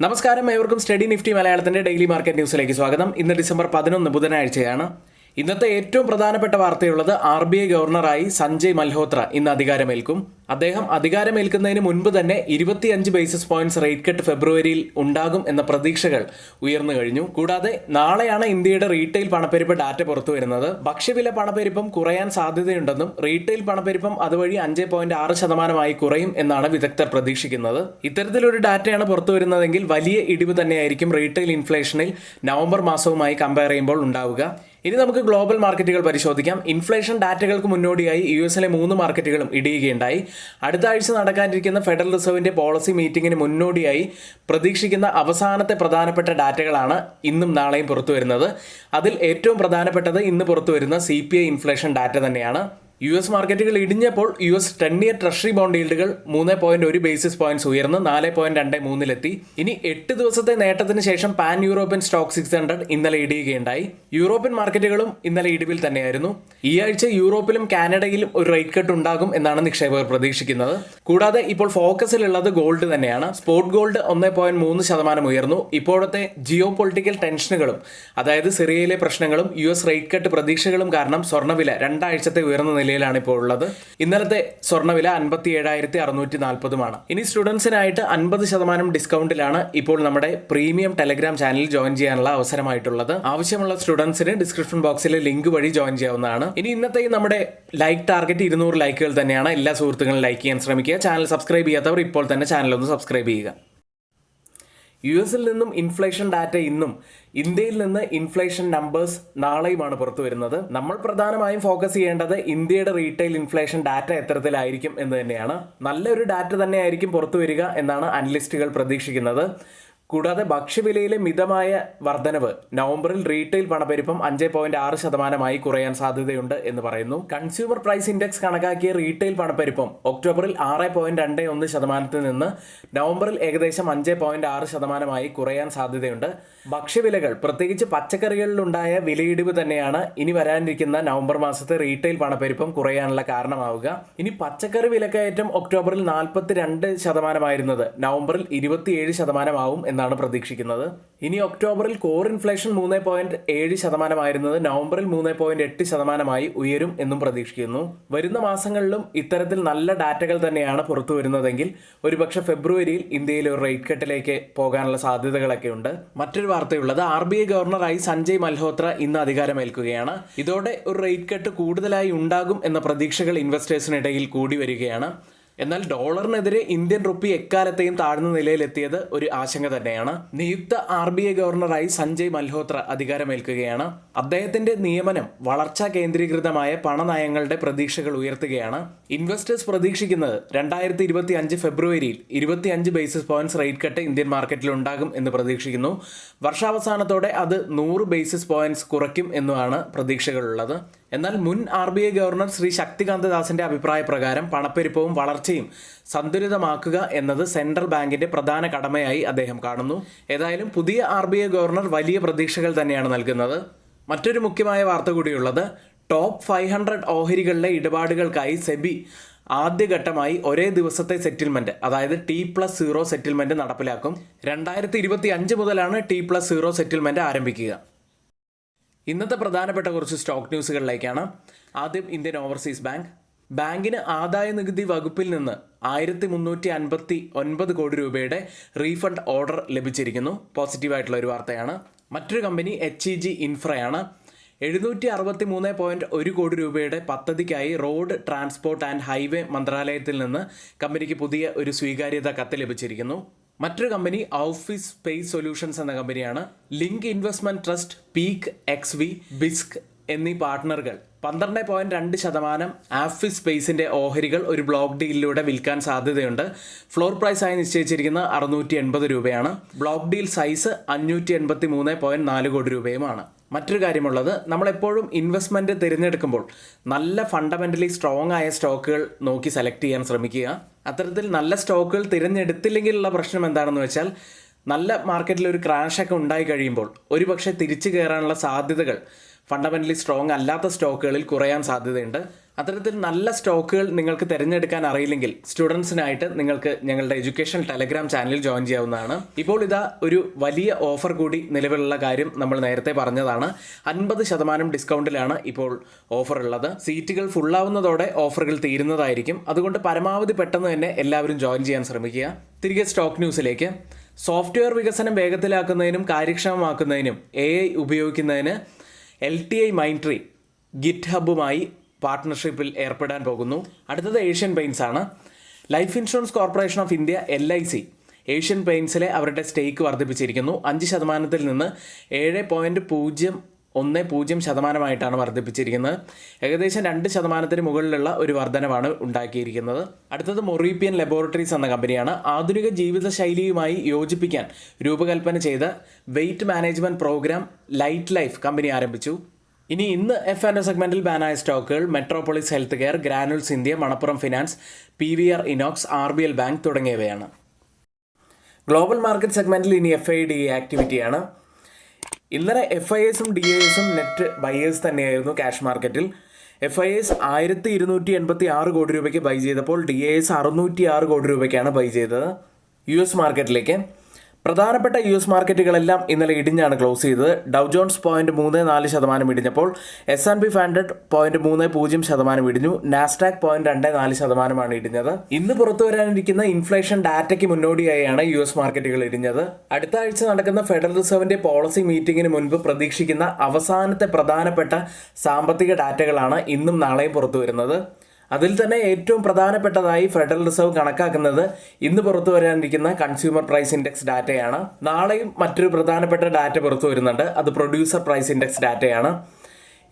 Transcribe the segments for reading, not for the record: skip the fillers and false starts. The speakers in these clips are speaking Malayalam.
നമസ്കാരം, ഏവർക്കും സ്റ്റഡി നിഫ്റ്റി മലയാളത്തിന്റെ ഡെയിലി മാർക്കറ്റ് ന്യൂസിലേക്ക് സ്വാഗതം. ഇന്ന് ഡിസംബർ 11 ബുധനാഴ്ചയാണ്. ഇന്നത്തെ ഏറ്റവും പ്രധാനപ്പെട്ട വാർത്തയുള്ളത് RBI ഗവർണറായി സഞ്ജയ് മൽഹോത്ര ഇന്ന് അധികാരമേൽക്കും. അദ്ദേഹം അധികാരമേൽക്കുന്നതിന് മുൻപ് തന്നെ 25 ബേസിസ് പോയിന്റ്സ് റേറ്റ് കട്ട് ഫെബ്രുവരിയിൽ ഉണ്ടാകും എന്ന പ്രതീക്ഷകൾ ഉയർന്നു കഴിഞ്ഞു. കൂടാതെ നാളെയാണ് ഇന്ത്യയുടെ റീറ്റെയിൽ പണപ്പെരുപ്പ് ഡാറ്റ പുറത്തു വരുന്നത്. ഭക്ഷ്യവില പണപ്പെരുപ്പം കുറയാൻ സാധ്യതയുണ്ടെന്നും റീറ്റെയിൽ പണപ്പെരുപ്പം അതുവഴി 5.6% കുറയും എന്നാണ് വിദഗ്ധർ പ്രതീക്ഷിക്കുന്നത്. ഇത്തരത്തിലൊരു ഡാറ്റയാണ് പുറത്തു വരുന്നതെങ്കിൽ വലിയ ഇടിവ് തന്നെയായിരിക്കും റീറ്റെയിൽ ഇൻഫ്ലേഷനിൽ നവംബർ മാസവുമായി കമ്പയർ ചെയ്യുമ്പോൾ ഉണ്ടാവുക. ഇനി നമുക്ക് ഗ്ലോബൽ മാർക്കറ്റുകൾ പരിശോധിക്കാം. ഇൻഫ്ലേഷൻ ഡാറ്റകൾക്ക് മുന്നോടിയായി US-ലെ 3 മാർക്കറ്റുകളും ഇടിയുകയുണ്ടായി. അടുത്ത ആഴ്ച നടക്കാനിരിക്കുന്ന ഫെഡറൽ റിസർവിന്റെ പോളിസി മീറ്റിംഗിന് മുന്നോടിയായി പ്രതീക്ഷിക്കുന്ന അവസാനത്തെ പ്രധാനപ്പെട്ട ഡാറ്റകളാണ് ഇന്നും നാളെയും പുറത്തു വരുന്നത്. അതിൽ ഏറ്റവും പ്രധാനപ്പെട്ടത് ഇന്ന് പുറത്തു വരുന്ന CPI ഇൻഫ്ലേഷൻ ഡാറ്റ തന്നെയാണ്. US മാർക്കറ്റുകൾ ഇടിഞ്ഞപ്പോൾ US 10-year ട്രഷറി ബോണ്ട് ഈൽഡുകൾ 3.1 ബേസിസ് പോയിന്റ്സ് ഉയർന്ന് 4.23-ലെത്തി. ഇനി 8 ദിവസത്തെ നേട്ടത്തിന് ശേഷം പാൻ യൂറോപ്യൻ സ്റ്റോക്ക് 600 ഇന്നലെ ഇടിയുകയുണ്ടായി. യൂറോപ്യൻ മാർക്കറ്റുകളും ഇന്നലെ ഇടിവിൽ തന്നെയായിരുന്നു. ഈ ആഴ്ച യൂറോപ്പിലും കാനഡയിലും ഒരു റേറ്റ് കട്ട് ഉണ്ടാകും എന്നാണ് നിക്ഷേപകർ പ്രതീക്ഷിക്കുന്നത്. കൂടാതെ ഇപ്പോൾ ഫോക്കസിലുള്ളത് ഗോൾഡ് തന്നെയാണ്. സ്പോട്ട് ഗോൾഡ് 1.3% ഉയർന്നു. ഇപ്പോഴത്തെ ജിയോ പൊളിറ്റിക്കൽ ടെൻഷനുകളും, അതായത് സിറിയയിലെ പ്രശ്നങ്ങളും US റേറ്റ് കട്ട് പ്രതീക്ഷകളും കാരണം സ്വർണ്ണവില രണ്ടാഴ്ചത്തെ ഉയർന്ന നിലയിലാണ് ഇപ്പോൾ ഉള്ളത്. ഇന്നലത്തെ സ്വർണ്ണവില 57,640 ഇനി സ്റ്റുഡൻസിനായിട്ട് 50% ഡിസ്കൗണ്ടിലാണ് ഇപ്പോൾ നമ്മുടെ പ്രീമിയം ടെലഗ്രാം ചാനൽ ജോയിൻ ചെയ്യാനുള്ള അവസരമായിട്ടുള്ളത്. ആവശ്യമുള്ള സ്റ്റുഡൻസിന് ഡിസ്ക്രിപ്ഷൻ ബോക്സിലെ ലിങ്ക് വഴി ജോയിൻ ചെയ്യാവുന്നതാണ്. ഇനി ഇന്നത്തെ നമ്മുടെ ലൈക്ക് ടാർഗറ്റ് 200 ലൈക്കുകൾ തന്നെയാണ്. എല്ലാ സുഹൃത്തുക്കളും ലൈക്ക് ചെയ്യാൻ ശ്രമിക്കുക. ചാനൽ സബ്സ്ക്രൈബ് ചെയ്യാത്തവർ ഇപ്പോൾ തന്നെ ചാനൽ ഒന്ന് സബ്സ്ക്രൈബ് ചെയ്യുക. US-ൽ നിന്നും ഇൻഫ്ലേഷൻ ഡാറ്റ ഇന്നും, ഇന്ത്യയിൽ നിന്ന് ഇൻഫ്ലേഷൻ നമ്പേഴ്സ് നാളെയുമാണ് പുറത്തു വരുന്നത്. നമ്മൾ പ്രധാനമായും ഫോക്കസ് ചെയ്യേണ്ടത് ഇന്ത്യയുടെ റീറ്റെയിൽ ഇൻഫ്ലേഷൻ ഡാറ്റ എത്തരത്തിലായിരിക്കും എന്ന് തന്നെയാണ്. നല്ലൊരു ഡാറ്റ തന്നെയായിരിക്കും പുറത്തു വരിക എന്നാണ് അനലിസ്റ്റുകൾ പ്രതീക്ഷിക്കുന്നത്. കൂടാതെ മിതമായ വർധനവ് നവംബറിൽ റീറ്റെയിൽ പണപ്പെരുപ്പം 5.6% കുറയാൻ സാധ്യതയുണ്ട് എന്ന് പറയുന്നു. കൺസ്യൂമർ പ്രൈസ് ഇൻഡെക്സ് കണക്കാക്കിയ റീറ്റെയിൽ പണപ്പെരുപ്പം ഒക്ടോബറിൽ 6.21% നിന്ന് നവംബറിൽ ഏകദേശം 5.6% കുറയാൻ സാധ്യതയുണ്ട്. ഭക്ഷ്യവിലകൾ, പ്രത്യേകിച്ച് പച്ചക്കറികളിലുണ്ടായ വിലയിടിവ് തന്നെയാണ് ഇനി വരാനിരിക്കുന്ന നവംബർ മാസത്തെ റീറ്റെയിൽ പണപ്പെരുപ്പം കുറയാനുള്ള കാരണമാവുക. ഇനി പച്ചക്കറി വിലക്കയറ്റം ഒക്ടോബറിൽ 42% നവംബറിൽ 27% എന്നാണ് പ്രതീക്ഷിക്കുന്നത്. ഇനി ഒക്ടോബറിൽ കോർ ഇൻഫ്ലേഷൻ 3.7% നവംബറിൽ 3.8% ഉയരും എന്നും പ്രതീക്ഷിക്കുന്നു. വരുന്ന മാസങ്ങളിലും ഇത്തരത്തിൽ നല്ല ഡാറ്റകൾ തന്നെയാണ് പുറത്തു വരുന്നതെങ്കിൽ ഒരുപക്ഷെ ഫെബ്രുവരിയിൽ ഇന്ത്യയിൽ ഒരു റേറ്റ് കട്ടിലേക്ക് പോകാനുള്ള സാധ്യതകളൊക്കെ ഉണ്ട്. മറ്റൊരു വാർത്തയുള്ളത് RBI ഗവർണറായി സഞ്ജയ് മൽഹോത്ര ഇന്ന് അധികാരമേൽക്കുകയാണ്. ഇതോടെ ഒരു റേറ്റ് കട്ട് കൂടുതലായി ഉണ്ടാകും എന്ന പ്രതീക്ഷകൾ ഇൻവെസ്റ്റേഴ്സിനിടയിൽ കൂടി വരികയാണ്. എന്നാൽ ഡോളറിനെതിരെ ഇന്ത്യൻ റുപ്പി എക്കാലത്തെയും താഴ്ന്ന നിലയിലെത്തിയത് ഒരു ആശങ്ക തന്നെയാണ്. നിയുക്ത RBI ഗവർണറായി സഞ്ജയ് മൽഹോത്ര അധികാരമേൽക്കുകയാണ്. അദ്ദേഹത്തിന്റെ നിയമനം വളർച്ചാ കേന്ദ്രീകൃതമായ പണനയങ്ങളുടെ പ്രതീക്ഷകൾ ഉയർത്തുകയാണ്. ഇൻവെസ്റ്റേഴ്സ് പ്രതീക്ഷിക്കുന്നത് 2025 ഫെബ്രുവരിയിൽ 25 basis points rate cut Indian മാർക്കറ്റിൽ ഉണ്ടാകും എന്ന് പ്രതീക്ഷിക്കുന്നു. വർഷാവസാനത്തോടെ അത് 100 ബേസിസ് പോയിന്റ്സ് കുറയ്ക്കും എന്നുമാണ് പ്രതീക്ഷകളുള്ളത്. എന്നാൽ മുൻ RBI ഗവർണർ ശ്രീ ശക്തികാന്ത ദാസിന്റെ അഭിപ്രായ പ്രകാരം പണപ്പെരുപ്പവും വളർച്ചയും സന്തുലിതമാക്കുക എന്നത് സെൻട്രൽ ബാങ്കിന്റെ പ്രധാന കടമയായി അദ്ദേഹം കാണുന്നു. ഏതായാലും പുതിയ RBI ഗവർണർ വലിയ പ്രതീക്ഷകൾ തന്നെയാണ് നൽകുന്നത്. മറ്റൊരു മുഖ്യമായ വാർത്ത കൂടിയുള്ളത്, ടോപ്പ് 500 ഓഹരികളിലെ ഇടപാടുകൾക്കായി സെബി ആദ്യഘട്ടമായി ഒരേ ദിവസത്തെ സെറ്റിൽമെന്റ്, അതായത് T+0 സെറ്റിൽമെന്റ് നടപ്പിലാക്കും. 2025 മുതലാണ് T+0 സെറ്റിൽമെന്റ് ആരംഭിക്കുക. ഇന്നത്തെ പ്രധാനപ്പെട്ട കുറച്ച് സ്റ്റോക്ക് ന്യൂസുകളിലേക്കാണ്. ആദ്യം ഇന്ത്യൻ ഓവർസീസ് ബാങ്കിന് ആദായ നികുതി വകുപ്പിൽ നിന്ന് 1359 കോടി രൂപയുടെ റീഫണ്ട് ഓർഡർ ലഭിച്ചിരിക്കുന്നു. പോസിറ്റീവായിട്ടുള്ള ഒരു വാർത്തയാണ്. മറ്റൊരു കമ്പനി HEG ഇൻഫ്രയാണ്. 763.1 കോടി രൂപയുടെ പദ്ധതിക്കായി റോഡ് ട്രാൻസ്പോർട്ട് ആൻഡ് ഹൈവേ മന്ത്രാലയത്തിൽ നിന്ന് കമ്പനിക്ക് പുതിയ ഒരു സ്വീകാര്യത കത്ത് ലഭിച്ചിരിക്കുന്നു. മറ്റൊരു കമ്പനി ഓഫീസ് സ്പേസ് സൊല്യൂഷൻസ് എന്ന കമ്പനിയാണ്. Link investment trust, peak XV, ബിസ്ക് എന്നീ പാർട്ട്ണറുകൾ 12.2% ആഫീസ് സ്പേസിന്റെ ഓഹരികൾ ഒരു ബ്ലോക്ക് ഡീലിലൂടെ വിൽക്കാൻ സാധ്യതയുണ്ട്. ഫ്ലോർ പ്രൈസ് ആയി നിശ്ചയിച്ചിരിക്കുന്ന 680 രൂപയാണ്. ബ്ലോക്ക് ഡീൽ സൈസ് 583.4 കോടി രൂപയുമാണ്. മറ്റൊരു കാര്യമുള്ളത്, നമ്മളെപ്പോഴും ഇൻവെസ്റ്റ്മെൻറ്റ് തിരഞ്ഞെടുക്കുമ്പോൾ നല്ല ഫണ്ടമെൻ്റലി സ്ട്രോങ് ആയ സ്റ്റോക്കുകൾ നോക്കി സെലക്ട് ചെയ്യാൻ ശ്രമിക്കുക. അത്തരത്തിൽ നല്ല സ്റ്റോക്കുകൾ തിരഞ്ഞെടുത്തില്ലെങ്കിലുള്ള പ്രശ്നം എന്താണെന്ന് വെച്ചാൽ, നല്ല മാർക്കറ്റിൽ ഒരു ക്രാഷൊക്കെ ഉണ്ടായി കഴിയുമ്പോൾ ഒരുപക്ഷെ തിരിച്ചു കയറാനുള്ള സാധ്യതകൾ ഫണ്ടമെൻ്റലി സ്ട്രോങ് അല്ലാത്ത സ്റ്റോക്കുകളിൽ കുറയാൻ സാധ്യതയുണ്ട്. അത്തരത്തിൽ നല്ല സ്റ്റോക്കുകൾ നിങ്ങൾക്ക് തിരഞ്ഞെടുക്കാൻ അറിയില്ലെങ്കിൽ സ്റ്റുഡൻസിനായിട്ട് നിങ്ങൾക്ക് ഞങ്ങളുടെ എഡ്യൂക്കേഷൻ ടെലഗ്രാം ചാനലിൽ ജോയിൻ ചെയ്യാവുന്നതാണ്. ഇപ്പോൾ ഇതാ ഒരു വലിയ ഓഫർ കൂടി നിലവിലുള്ള കാര്യം നമ്മൾ നേരത്തെ പറഞ്ഞതാണ്. 50% ഡിസ്കൗണ്ടിലാണ് ഇപ്പോൾ ഓഫർ ഉള്ളത്. സീറ്റുകൾ ഫുള്ളാവുന്നതോടെ ഓഫറുകൾ തീരുന്നതായിരിക്കും. അതുകൊണ്ട് പരമാവധി പെട്ടെന്ന് തന്നെ എല്ലാവരും ജോയിൻ ചെയ്യാൻ ശ്രമിക്കുക. തിരികെ സ്റ്റോക്ക് ന്യൂസിലേക്ക്. സോഫ്റ്റ്വെയർ വികസനം വേഗത്തിലാക്കുന്നതിനും കാര്യക്ഷമമാക്കുന്നതിനും AI ഉപയോഗിക്കുന്നതിന് LTI മൈൻട്രി ഗിറ്റ് ഹബുമായി പാർട്ട്ണർഷിപ്പിൽ ഏർപ്പെടാൻ പോകുന്നു. അടുത്തത് ഏഷ്യൻ പെയിൻറ്റ്സ് ആണ്. ലൈഫ് ഇൻഷുറൻസ് കോർപ്പറേഷൻ ഓഫ് ഇന്ത്യ LIC ഏഷ്യൻ പെയിൻറ്റ്സിലെ അവരുടെ സ്റ്റേക്ക് വർദ്ധിപ്പിച്ചിരിക്കുന്നു. 5% നിന്ന് 7.010% വർദ്ധിപ്പിച്ചിരിക്കുന്നത്. ഏകദേശം 2% മുകളിലുള്ള ഒരു വർധനവാണ് ഉണ്ടാക്കിയിരിക്കുന്നത്. അടുത്തത് മൊറീപ്പിയൻ ലബോറട്ടറീസ് എന്ന കമ്പനിയാണ്. ആധുനിക ജീവിതശൈലിയുമായി യോജിപ്പിക്കാൻ രൂപകൽപ്പന ചെയ്ത weight management program Light Life company ആരംഭിച്ചു. ഇന്ന് F&O സെഗ്മെന്റിൽ ബാനായ സ്റ്റോക്കുകൾ Metropolis Healthcare, Granules India, Manappuram finance, PVR INOX, RBL bank തുടങ്ങിയവയാണ്. ഗ്ലോബൽ മാർക്കറ്റ് സെഗ്മെന്റിൽ ഇനി FIDA ആക്ടിവിറ്റിയാണ്. ഇന്നലെ FISും DISും നെറ്റ് ബയേഴ്സ് തന്നെയായിരുന്നു ക്യാഷ് മാർക്കറ്റിൽ. FIS 1286 കോടി രൂപയ്ക്ക് ബൈ ചെയ്തപ്പോൾ DIS 606 കോടി രൂപയ്ക്കാണ് ബൈ ചെയ്തത്. US മാർക്കറ്റിലേക്ക്. പ്രധാനപ്പെട്ട US മാർക്കറ്റുകളെല്ലാം ഇന്നലെ ഇടിഞ്ഞാണ് ക്ലോസ് ചെയ്തത്. ഡൗ ജോൺസ് 0.34% ഇടിഞ്ഞപ്പോൾ S&P 500 0.30% ഇടിഞ്ഞു. നാസ്ഡാക്ക് 0.24% ഇടിഞ്ഞത്. ഇന്ന് പുറത്തു വരാനിരിക്കുന്ന ഇൻഫ്ലേഷൻ ഡാറ്റയ്ക്ക് മുന്നോടിയായാണ് US മാർക്കറ്റുകൾ ഇടിഞ്ഞത്. അടുത്ത ആഴ്ച നടക്കുന്ന ഫെഡറൽ റിസർവിന്റെ പോളിസി മീറ്റിംഗിന് മുൻപ് പ്രതീക്ഷിക്കുന്ന അവസാനത്തെ പ്രധാനപ്പെട്ട സാമ്പത്തിക ഡാറ്റകളാണ് ഇന്നും നാളെയും പുറത്തു വരുന്നത്. അതിൽ തന്നെ ഏറ്റവും പ്രധാനപ്പെട്ടതായി ഫെഡറൽ റിസർവ് കണക്കാക്കുന്നത് ഇന്ന് പുറത്തു വരാനിരിക്കുന്ന കൺസ്യൂമർ പ്രൈസ് ഇൻഡെക്സ് ഡാറ്റയാണ്. നാളെയും മറ്റൊരു പ്രധാനപ്പെട്ട ഡാറ്റ പുറത്തു വരുന്നുണ്ട്. അത് പ്രൊഡ്യൂസർ പ്രൈസ് ഇൻഡെക്സ് ഡാറ്റയാണ്.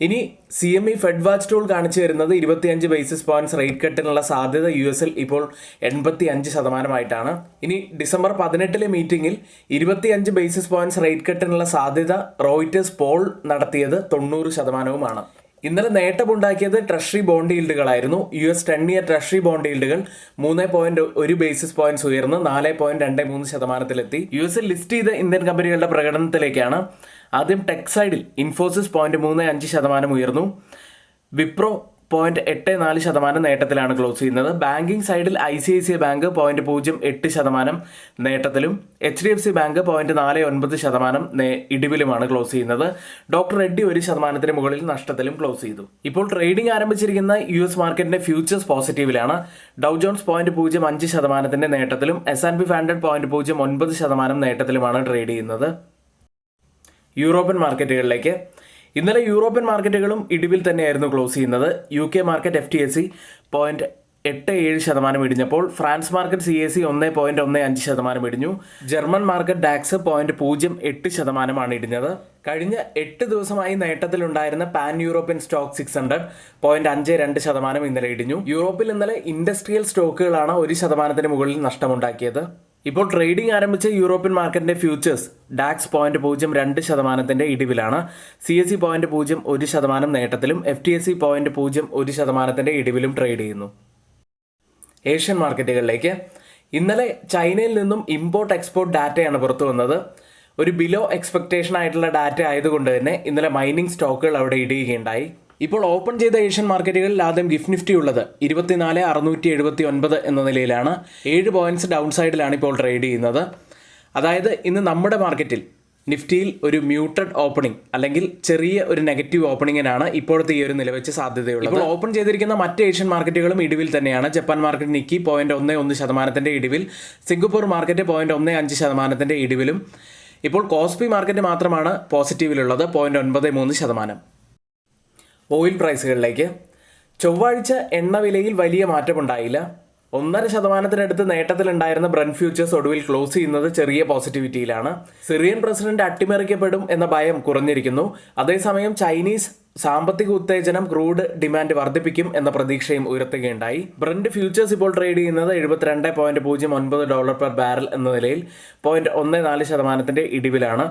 ഇനി CME ഫെഡ് വാച്ച് ടൂൾ കാണിച്ചു വരുന്നത് 25 ബേസിസ് പോയിന്റ്സ് റേറ്റ് കട്ടിനുള്ള സാധ്യത US-ൽ ഇപ്പോൾ 85%. ഇനി ഡിസംബർ 18 മീറ്റിംഗിൽ 25 ബേസിസ് പോയിന്റ്സ് റേറ്റ് കട്ടിനുള്ള സാധ്യത റോയിറ്റേഴ്സ് പോൾ നടത്തിയത് 90%. ഇന്നലെ നേട്ടമുണ്ടാക്കിയത് ട്രഷറി ബോണ്ട് ഈൽഡുകളായിരുന്നു. US 10-year ട്രഷറി ബോണ്ട് ഈൽഡുകൾ 3.1 ബേസിസ് പോയിന്റ്സ് ഉയർന്ന് 4.23%-ലെത്തി. US-ൽ ലിസ്റ്റ് ചെയ്ത ഇന്ത്യൻ കമ്പനികളുടെ പ്രകടനത്തിലേക്കാണ്. ആദ്യം ടെക് സൈഡിൽ ഇൻഫോസിസ് 0.35% ഉയർന്നു. വിപ്രോ 0.84% നേട്ടത്തിലാണ് ക്ലോസ് ചെയ്യുന്നത്. ബാങ്കിംഗ് സൈഡിൽ ICICI ബാങ്ക് 0.08% നേട്ടത്തിലും HDFC ബാങ്ക് 0.49% ഇടിവിലുമാണ് ക്ലോസ് ചെയ്യുന്നത്. ഡോക്ടർ റെഡ്ഡി 1% മുകളിൽ നഷ്ടത്തിലും ക്ലോസ് ചെയ്തു. ഇപ്പോൾ ട്രേഡിംഗ് ആരംഭിച്ചിരിക്കുന്ന US മാർക്കറ്റിന്റെ ഫ്യൂച്ചേഴ്സ് പോസിറ്റീവിലാണ്. ഡൗ ജോൺസ് 0.05% നേട്ടത്തിലും S&P 500 0.09% നേട്ടത്തിലുമാണ് ട്രേഡ് ചെയ്യുന്നത്. യൂറോപ്യൻ മാർക്കറ്റുകളിലേക്ക്. ഇന്നലെ യൂറോപ്യൻ മാർക്കറ്റുകളും ഇടിവിൽ തന്നെയായിരുന്നു ക്ലോസ് ചെയ്യുന്നത്. UK മാർക്കറ്റ് FTSE 0.87% ഇടിഞ്ഞപ്പോൾ ഫ്രാൻസ് മാർക്കറ്റ് CAC 1.15% ഇടിഞ്ഞു. ജർമ്മൻ മാർക്കറ്റ് ഡാക്സ് 0.08% ഇടിഞ്ഞത്. കഴിഞ്ഞ 8 ദിവസമായി നേട്ടത്തിലുണ്ടായിരുന്ന പാൻ യൂറോപ്യൻ സ്റ്റോക്ക് 600 0.52% ഇന്നലെ ഇടിഞ്ഞു. യൂറോപ്പിൽ ഇന്നലെ ഇൻഡസ്ട്രിയൽ സ്റ്റോക്കുകളാണ് 1% മുകളിൽ നഷ്ടമുണ്ടാക്കിയത്. ഇപ്പോൾ ട്രേഡിംഗ് ആരംഭിച്ച യൂറോപ്യൻ മാർക്കറ്റിന്റെ ഫ്യൂച്ചേഴ്സ് ഡാക്സ് 0.02% ഇടിവിലാണ്. CAC 0.01% നേട്ടത്തിലും FTSE 0.01% ഇടിവിലും ട്രേഡ് ചെയ്യുന്നു. ഏഷ്യൻ മാർക്കറ്റുകളിലേക്ക്. ഇന്നലെ ചൈനയിൽ നിന്നും ഇമ്പോർട്ട് എക്സ്പോർട്ട് ഡാറ്റയാണ് പുറത്തു വന്നത്. ഒരു ബിലോ എക്സ്പെക്ടേഷൻ ആയിട്ടുള്ള ഡാറ്റ ആയതുകൊണ്ട് തന്നെ ഇന്നലെ മൈനിങ് സ്റ്റോക്കുകൾ അവിടെ ഇടിയുകയുണ്ടായി. ഇപ്പോൾ ഓപ്പൺ ചെയ്ത ഏഷ്യൻ മാർക്കറ്റുകളിൽ ആദ്യം ഗിഫ്റ്റ് നിഫ്റ്റി ഉള്ളത് 24,679 എന്ന നിലയിലാണ്. 7 പോയിന്റ്സ് ഡൗൺ സൈഡിലാണ് ഇപ്പോൾ ട്രേഡ് ചെയ്യുന്നത്. അതായത് ഇന്ന് നമ്മുടെ മാർക്കറ്റിൽ നിഫ്റ്റിയിൽ ഒരു മ്യൂട്ടഡ് ഓപ്പണിംഗ് അല്ലെങ്കിൽ ചെറിയ ഒരു നെഗറ്റീവ് ഓപ്പണിങ്ങിനാണ് ഇപ്പോഴത്തെ ഈ ഒരു നിലവെച്ച് സാധ്യതയുള്ളത്. ഇപ്പോൾ ഓപ്പൺ ചെയ്തിരിക്കുന്ന മറ്റ് ഏഷ്യൻ മാർക്കറ്റുകളും ഇടിവിൽ തന്നെയാണ്. ജപ്പാൻ മാർക്കറ്റ് നിക്കി 0.11% ഇടിവിൽ, സിംഗപ്പൂർ മാർക്കറ്റ് 0.05% ഇടിവിലും. ഇപ്പോൾ കോസ്പി മാർക്കറ്റ് മാത്രമാണ് പോസിറ്റീവിലുള്ളത് 0.93%. ഓയിൽ പ്രൈസുകളിലേക്ക്. ചൊവ്വാഴ്ച എണ്ണവിലയിൽ വലിയ മാറ്റമുണ്ടായില്ല. 1.5%-നടുത്ത് നേട്ടത്തിലുണ്ടായിരുന്ന ബ്രന്റ് ഫ്യൂച്ചേഴ്സ് ഒടുവിൽ ക്ലോസ് ചെയ്യുന്നത് ചെറിയ പോസിറ്റിവിറ്റിയിലാണ്. സിറിയൻ പ്രസിഡന്റ് അട്ടിമറിക്കപ്പെടും എന്ന ഭയം കുറഞ്ഞിരിക്കുന്നു. അതേസമയം ചൈനീസ് സാമ്പത്തിക ഉത്തേജനം ക്രൂഡ് ഡിമാൻഡ് വർദ്ധിപ്പിക്കും എന്ന പ്രതീക്ഷയും ഉയർത്തുകയുണ്ടായി. ബ്രന്റ് ഫ്യൂച്ചേഴ്സ് ഇപ്പോൾ ട്രേഡ് ചെയ്യുന്നത് $72.09 പെർ ബാരൽ എന്ന നിലയിൽ 0.14% ഇടിവിലാണ്.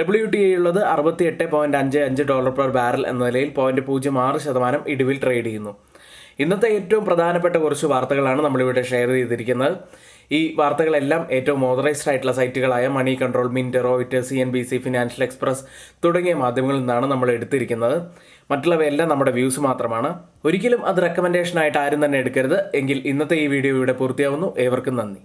WTI ഉള്ളത് $68.55 പെർ ബാരൽ എന്ന നിലയിൽ 0.06% ഇടിവിൽ ട്രേഡ് ചെയ്യുന്നു. ഇന്നത്തെ ഏറ്റവും പ്രധാനപ്പെട്ട കുറച്ച് വാർത്തകളാണ് നമ്മളിവിടെ ഷെയർ ചെയ്തിരിക്കുന്നത്. ഈ വാർത്തകളെല്ലാം ഏറ്റവും ഓതറൈസ്ഡ് ആയിട്ടുള്ള സൈറ്റുകളായ Moneycontrol, Mint, Reuters, CNBC, Financial Express തുടങ്ങിയ മാധ്യമങ്ങളിൽ നിന്നാണ് നമ്മൾ എടുത്തിരിക്കുന്നത്. മറ്റുള്ളവയെല്ലാം നമ്മുടെ വ്യൂസ് മാത്രമാണ്. ഒരിക്കലും അത് റെക്കമെൻഡേഷനായിട്ട് ആരും തന്നെ എടുക്കരുത്. എങ്കിൽ ഇന്നത്തെ ഈ വീഡിയോ ഇവിടെ പൂർത്തിയാവുന്നു. ഏവർക്കും നന്ദി.